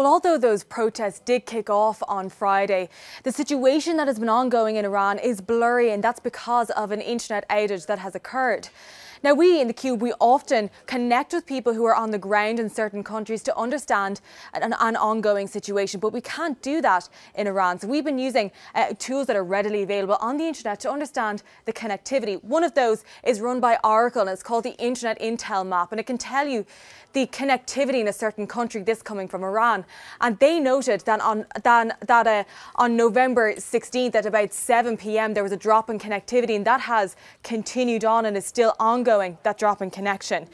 Well, although those protests did kick off on Friday, the situation that has been ongoing in Iran is blurry, and that's because of an internet outage that has occurred. Now, we in the Cube, we often connect with people who are on the ground in certain countries to understand an ongoing situation, but we can't do that in Iran. So we've been using tools that are readily available on the internet to understand the connectivity. One of those is run by Oracle, and it's called the Internet Intel Map, and it can tell you the connectivity in a certain country, this coming from Iran. And they noted that on November 16th at about 7 p.m. there was a drop in connectivity, and that has continued on and is still ongoing, that drop in connection.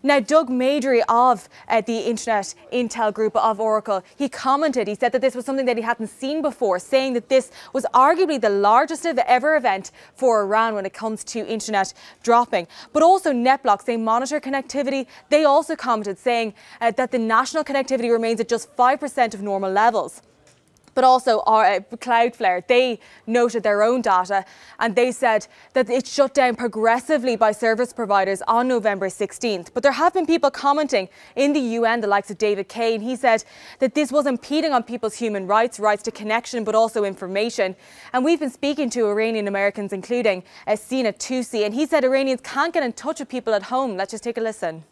Now, Doug Maidry of the Internet Intel Group of Oracle, he commented, he said that this was something that he hadn't seen before, saying that this was arguably the largest ever event for Iran when it comes to internet dropping. But also NetBlocks, they monitor connectivity. They also commented saying that the national connectivity remains at just 5% of normal levels. But also Cloudflare, they noted their own data, and they said that it shut down progressively by service providers on November 16th. But there have been people commenting in the UN, the likes of David Kane. He said that this was impeding on people's human rights to connection, but also information. And we've been speaking to Iranian Americans, including Sina Tusi, and he said Iranians can't get in touch with people at home. Let's just take a listen.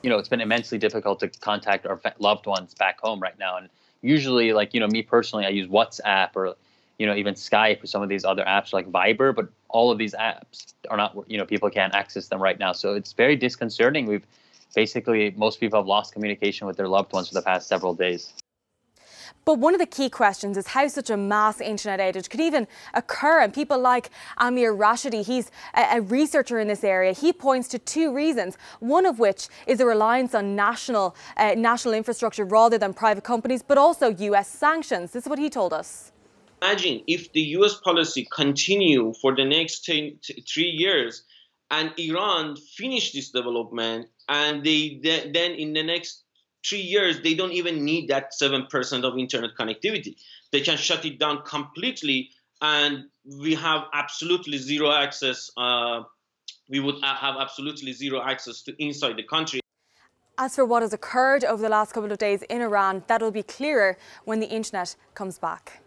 You know, it's been immensely difficult to contact our loved ones back home right now. And usually, me personally, I use WhatsApp or, even Skype or some of these other apps like Viber, but all of these apps are not, people can't access them right now. So it's very disconcerting. Most people have lost communication with their loved ones for the past several days. But one of the key questions is how such a mass internet outage could even occur. And people like Amir Rashidi, he's a researcher in this area. He points to two reasons, one of which is a reliance on national infrastructure rather than private companies, but also US sanctions. This is what he told us. Imagine if the US policy continue for the next 3 years and Iran finish this development, and then in the next 3 years, they don't even need that 7% of internet connectivity. They can shut it down completely, and we have absolutely zero access. We would have absolutely zero access to inside the country. As for what has occurred over the last couple of days in Iran, that will be clearer when the internet comes back.